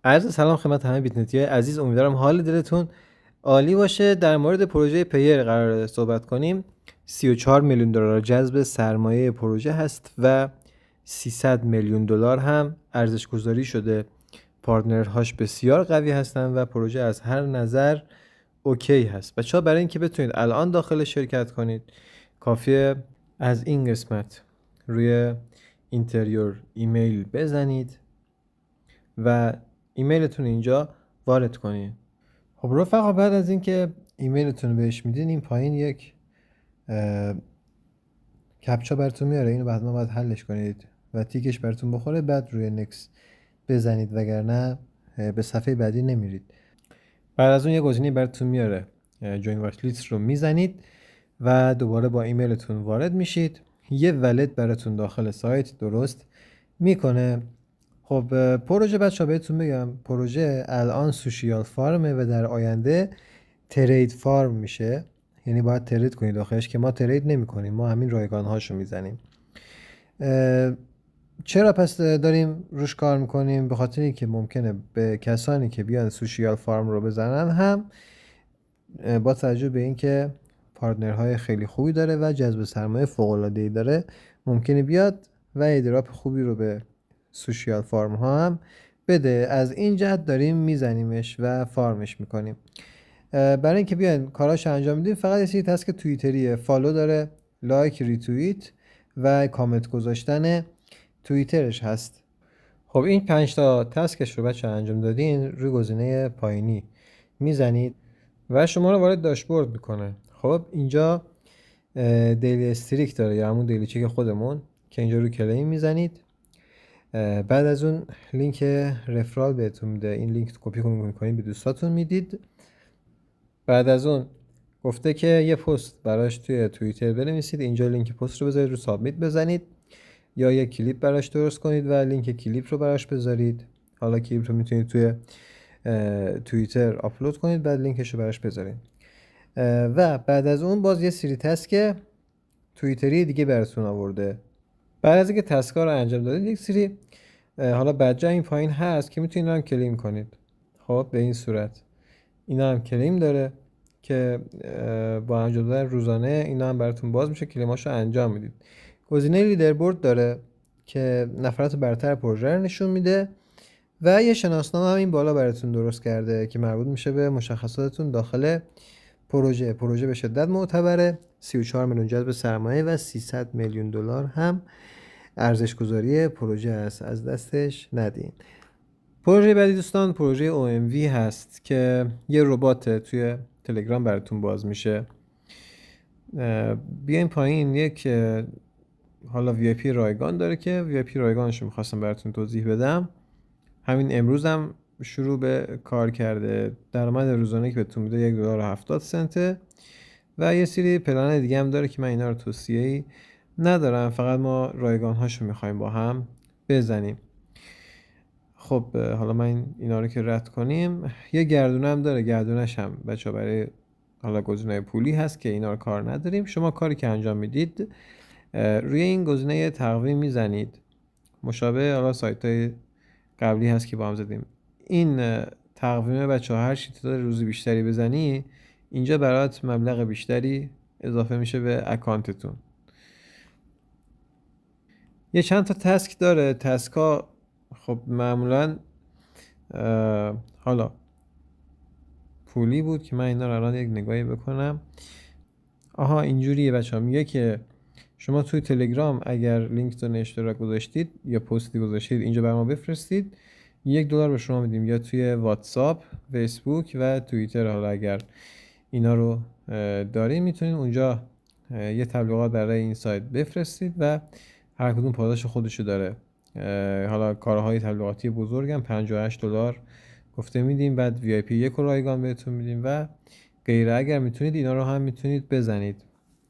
عرض سلام خدمت همه بیتنتی های عزیز. امیدوارم حال دلتون عالی باشه. در مورد پروژه پیر قرار صحبت کنیم. 34 میلیون دلار جذب سرمایه پروژه هست و 300 میلیون دلار هم ارزش گذاری شده. پارتنرهاش بسیار قوی هستن و پروژه از هر نظر اوکی هست. بچه‌ها برای اینکه بتونید الان داخل شرکت کنید کافیه از این قسمت روی اینتریور ایمیل بزنید و ایمیلتون اینجا وارد کنید. خب رفقا، بعد از اینکه ایمیلتون رو بهش میدین این پایین یک کپچا براتون میاره. اینو بعد ما باید حلش کنید و تیکش براتون بخوره بعد روی نکس بزنید، وگرنه به صفحه بعدی نمیرید. بعد از اون یه گزینه براتون میاره، جوین واچ لیست رو میزنید و دوباره با ایمیلتون وارد میشید. یه ولت براتون داخل سایت درست میکنه. خب پروژه بچه ها بهتون بگم، پروژه الان سوشیال فارمه و در آینده ترید فارم میشه. یعنی باید ترید کنید داخلش که ما ترید نمی کنیم، ما همین رایگان هاشو میزنیم. چرا پس داریم روش کار میکنیم؟ به خاطر اینکه ممکنه به کسانی که بیان سوشیال فارم رو بزنن هم با توجه به اینکه پارتنرهای خیلی خوبی داره و جذب سرمایه فوق العاده ای داره، ممکنه بیاد و ایدراپ خوبی رو به سوشیال فارم ها هم بده. از این جهت داریم میزنیمش و فارمش میکنیم. برای اینکه بیاین کاراش انجام بدیم فقط یه سری تسک توییتریه. فالو داره، لایک، ریتوییت و کامنت گذاشتن توییترش هست. خب این 5 تا تسکش رو بچه انجام دادین، روی گزینه پایینی میزنید و شما رو وارد داشبورد میکنه. خب اینجا دیلی استریک داره یا همون دیلی چک خودمون که اینجا رو کلیم میزنید. بعد از اون لینک رفرال بهتون میده، این لینک کپی میکنید به دوستاتون میدید. بعد از اون گفته که یه پست براش توی توییتر بنویسید، اینجا لینک پست رو بذارید، رو سابمیت بزنید یا یه کلیپ براش درست کنید و لینک کلیپ رو براش بذارید. حالا کلیپ رو میتونید توی توییتر آپلود کنید بعد لینکش رو براش بذارید. و بعد از اون باز یه سری تسک توییتری دیگه براتون آورده. بعد از اینکه تسکا رو انجام دادید یک سری حالا بجا این پایین هست که میتونید هم کلیم کنید. خب به این صورت اینا هم کلیم داره که با انجام دادن روزانه اینا هم براتون باز میشه، کلیماشو انجام میدید. گزینه لیدربورد داره که نفرات برتر پروژه رو نشون میده و یه شناسنامه هم این بالا براتون درست کرده که مربوط میشه به مشخصاتتون داخل پروژه. پروژه به شدت معتبره، 34 میلیون جذب سرمایه و 300 میلیون دلار هم ارزش گذاری پروژه است، از دستش ندین. پروژه بعدی دوستان پروژه OMV هست که یه ربات توی تلگرام براتون باز میشه. بیاین پایین یک حالا VIP رایگان داره که VIP رایگانش رو میخواستم براتون توضیح بدم. همین امروز هم شروع به کار کرده. درآمد روزانه که بهتون میده $1.70 و یه سری پلن دیگه هم داره که من اینا رو توصیه‌ای ندارم، فقط ما رایگان هاشو میخوایم با هم بزنیم. خب حالا من اینا رو که رد کنیم، یه گردونه هم داره. گردونش هم بچه برای حالا گزینه پولی هست که اینا رو کار نداریم. شما کاری که انجام میدید روی این گزینه تقویم میزنید، مشابه حالا سایت های قبلی هست که با هم زدیم. این تقویمه بچه ها، هر چی تعداد روزی بیشتری بزنی اینجا برات مبلغ بیشتری اضافه میشه به اکانتتون. یه چند تا تسک داره. تسکا خب معمولا حالا پولی بود که من اینا رو الان یک نگاهی بکنم. آها اینجوریه بچه ها، میگه که شما توی تلگرام اگر لینکتون اشتراک گذاشتید یا پستی گذاشتید اینجا بر ما بفرستید، $1 به شما میدیم. یا توی واتساپ، فیسبوک و توییتر حالا اگر اینا رو دارین میتونید اونجا یه تبلیغات برای این سایت بفرستید و هر کدوم پاداش خودشو داره. حالا کارهای تبلیغاتی بزرگم $58 گفته میدیم، بعد VIP یک رایگان بهتون میدیم و غیره. اگر میتونید اینا رو هم میتونید بزنید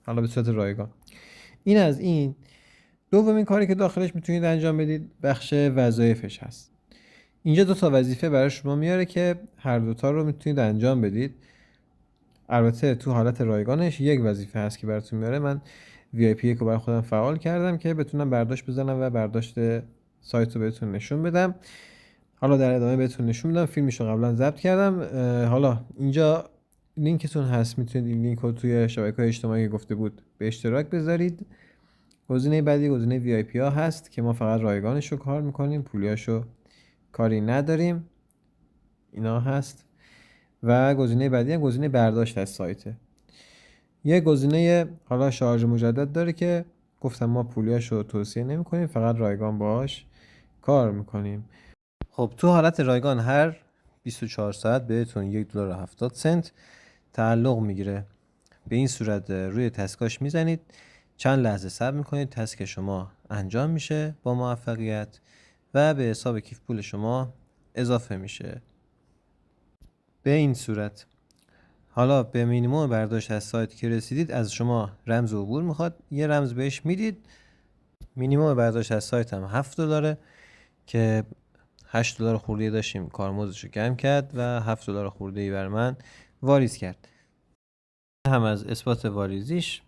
حالا به صورت رایگان. این از این. دومین کاری که داخلش میتونید انجام بدید بخش وظایفش هست. اینجا 2 تا وظیفه برای شما میاره که هر دوتا رو میتونید انجام بدید. البته تو حالت رایگانش یک وظیفه هست که براتون میاره. من VIP یک رو برای خودم فعال کردم که بتونم برداشت بزنم و برداشت سایت رو بهتون نشون بدم. حالا در ادامه بهتون نشون میدم، فیلمش رو قبلا ضبط کردم. حالا اینجا لینکتون هست، میتونید این لینک رو توی شبکه‌های اجتماعی که گفته بود به اشتراک بذارید. گزینه بعدی گزینه VIP ها هست که ما فقط رایگانش رو کار میکنیم، پولیاشو کاری نداریم. اینا هست. و گزینه بعدی هم گزینه برداشت از سایته. یه گزینه حالا شارژ مجدد داره که گفتم ما پولیاشو توصیه نمیکنیم، فقط رایگان باهاش کار میکنیم. خب تو حالت رایگان هر 24 ساعت بهتون $1.70 تعلق میگیره. به این صورت روی تسکاش میزنید، چند لحظه صبر میکنید، تسک شما انجام میشه با موفقیت و به حساب کیف پول شما اضافه میشه. به این صورت حالا به مینیمم برداشت از سایت که رسیدید از شما رمز عبور میخواد، یه رمز بهش میدید. مینیمم برداشت از سایت هم $7 که $8 خورده داشتیم کارمزدش رو کم کرد و $7 خورده ای بر من واریز کرد. هم از اثبات واریزیش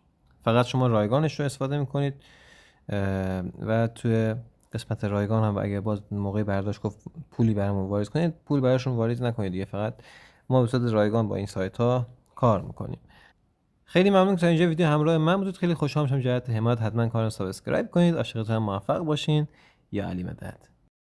فقط شما رایگانش رو استفاده میکنید و توی قسمت رایگان هم اگه باز موقع برداشت گفت پولی برامون واریز کنید، پول براشون واریز نکنید دیگه، فقط ما به صورت رایگان با این سایت ها کار میکنیم. خیلی ممنون که تا اینجا ویدیو همراه من بودید. خیلی خوشحال میشم جهت حمایت حتما کانال سابسکرایب کنید. عاشقتون، موفق باشین. یا علی مدد.